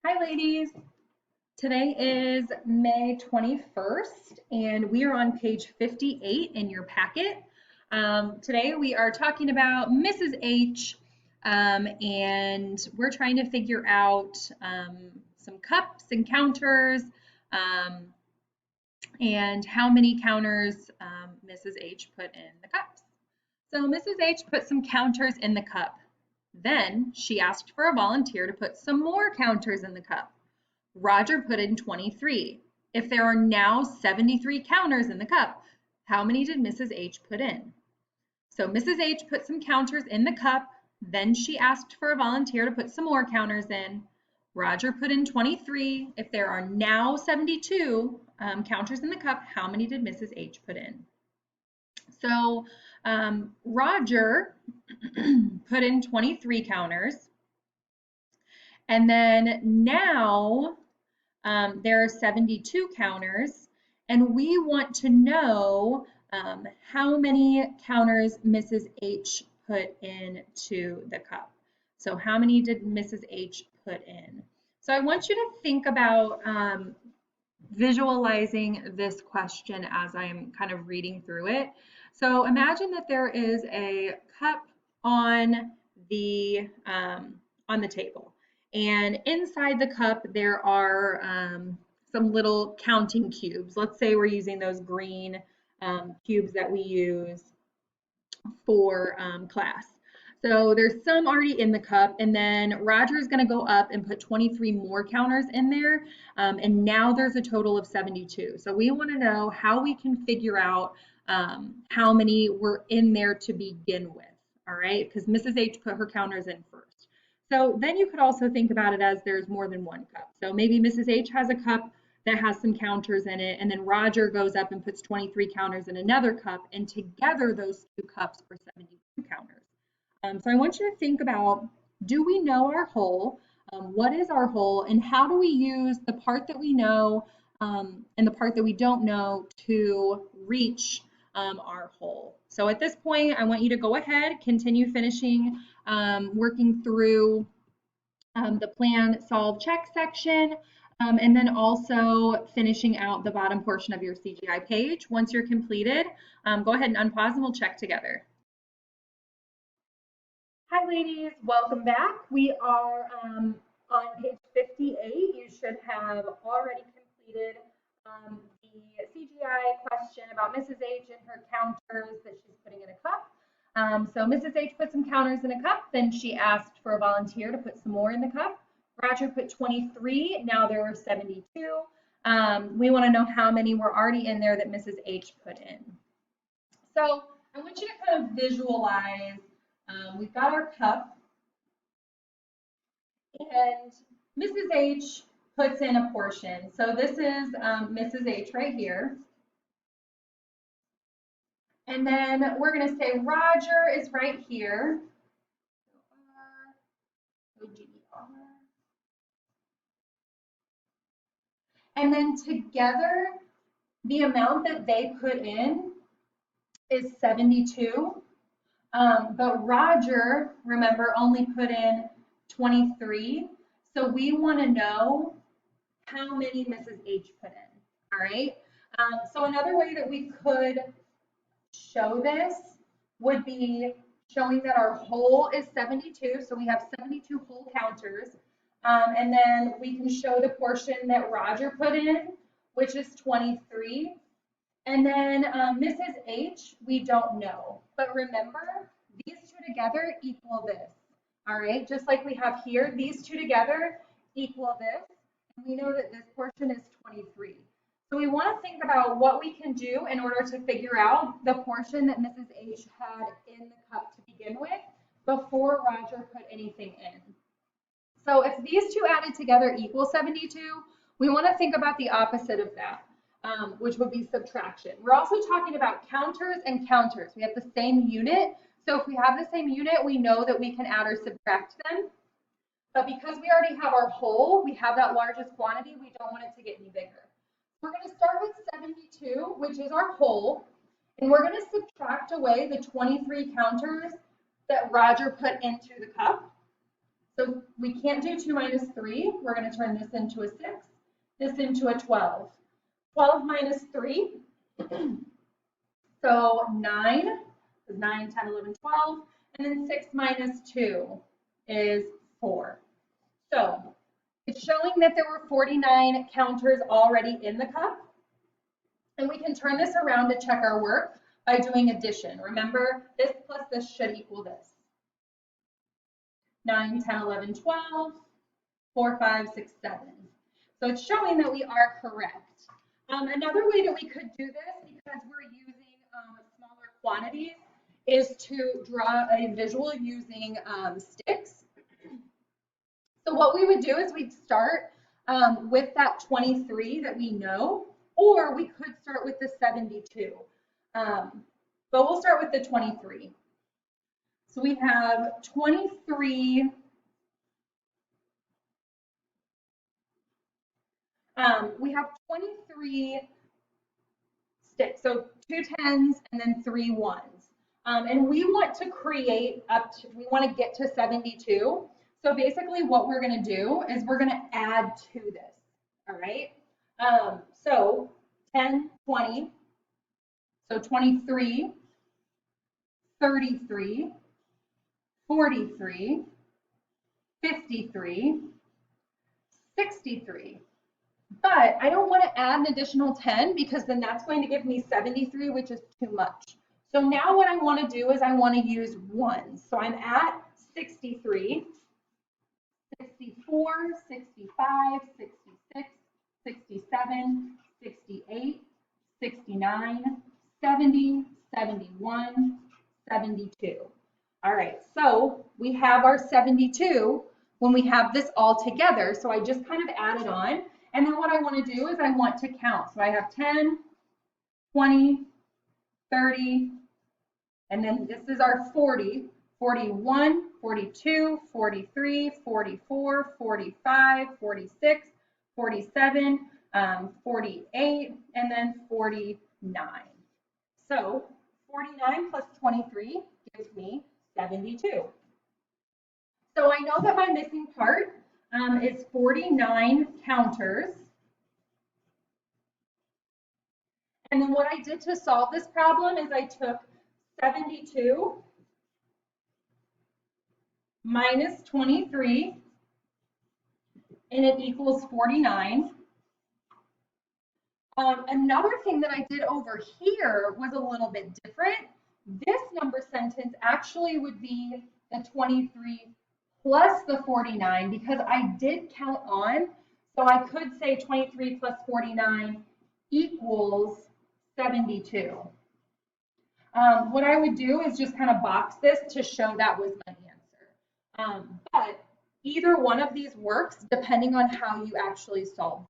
Hi, ladies. Today is May 21st, and we are on page 58 in your packet. Today we are talking about Mrs. H, and we're trying to figure out some cups and counters um, and how many counters Mrs. H put in the cups. So Mrs. H put some counters in the cup. Then she asked for a volunteer to put some more counters in the cup. Roger put in 23. If there are now 73 counters in the cup, how many did Mrs. H put in? So Mrs. H put some counters in the cup. Then she asked for a volunteer to put some more counters in. Roger put in 23. If there are now 72 counters in the cup, how many did Mrs. H put in? So Roger put in 23 counters. And then now there are 72 counters, and we want to know how many counters Mrs. H put into the cup. So how many did Mrs. H put in? So I want you to think about visualizing this question as I'm kind of reading through it. So imagine that there is a cup on the table, and inside the cup there are some little counting cubes. Let's say we're using those green cubes that we use for class. So there's some already in the cup, and then Roger is going to go up and put 23 more counters in there, and now there's a total of 72. So we want to know how we can figure out how many were in there to begin with, all right? Because Mrs. H put her counters in first. So then you could also think about it as there's more than one cup. So maybe Mrs. H has a cup that has some counters in it, and then Roger goes up and puts 23 counters in another cup, and together those two cups are 72 counters. So I want you to think about, do we know our whole? What is our whole, and how do we use the part that we know and the part that we don't know to reach our whole? So at this point, I want you to go ahead, continue finishing working through the plan, solve, check section, and then also finishing out the bottom portion of your CGI page. Once you're completed, go ahead and unpause and we'll check together. Hi, ladies. Welcome back. We are on page 58. You should have already completed the CGI question about Mrs. H and her counters that she's putting in a cup. So Mrs. H put some counters in a cup. Then she asked for a volunteer to put some more in the cup. Roger put 23. Now there are 72. We want to know how many were already in there that Mrs. H put in. So I want you to kind of visualize. We've got our cup, and Mrs. H puts in a portion. So this is Mrs. H right here. And then we're going to say Roger is right here. And then together, the amount that they put in is 72. But Roger, remember, only put in 23. So we want to know how many Mrs. H put in, all right? So another way that we could show this would be showing that our whole is 72. So we have 72 whole counters. And then we can show the portion that Roger put in, which is 23. And then Mrs. H, we don't know. But remember, these two together equal this. All right, just like we have here, these two together equal this. And we know that this portion is 23. So we want to think about what we can do in order to figure out the portion that Mrs. H had in the cup to begin with before Roger put anything in. So if these two added together equal 72, we want to think about the opposite of that. Which would be subtraction. We're also talking about counters and counters. We have the same unit. So if we have the same unit, we know that we can add or subtract them. But because we already have our whole, we have that largest quantity, we don't want it to get any bigger. We're going to start with 72, which is our whole. And we're going to subtract away the 23 counters that Roger put into the cup. So we can't do 2 minus 3. We're going to turn this into a 6, this into a 12. 12 minus 3, so 9, is 9, 10, 11, 12. And then 6 minus 2 is 4. So it's showing that there were 49 counters already in the cup. And we can turn this around to check our work by doing addition. Remember, this plus this should equal this. 9, 10, 11, 12, 4, 5, 6, 7. So it's showing that we are correct. Another way that we could do this, because we're using smaller quantities, is to draw a visual using sticks. So what we would do is we'd start with that 23 that we know, or we could start with the 72. But we'll start with the 23. So we have 23. We have 23 sticks, so 2 10s and then 3 1s. And we want to create we want to get to 72. So basically what we're going to do is we're going to add to this, all right? So 10, 20, so 23, 33, 43, 53, 63. But I don't want to add an additional 10 because then that's going to give me 73, which is too much. So now what I want to do is I want to use ones. So I'm at 63, 64, 65, 66, 67, 68, 69, 70, 71, 72. All right, so we have our 72 when we have this all together. So I just kind of add it on. And then what I want to do is I want to count. So I have 10, 20, 30, and then this is our 40, 41, 42, 43, 44, 45, 46, 47, 48, and then 49. So 49 plus 23 gives me 72. So I know that my missing part is 49 counters. And then what I did to solve this problem is I took 72 minus 23, and it equals 49. Another thing that I did over here was a little bit different. This number sentence actually would be the 23 plus the 49 because I did count on. So I could say 23 plus 49 equals 72. What I would do is just kind of box this to show that was my answer. But either one of these works depending on how you actually solve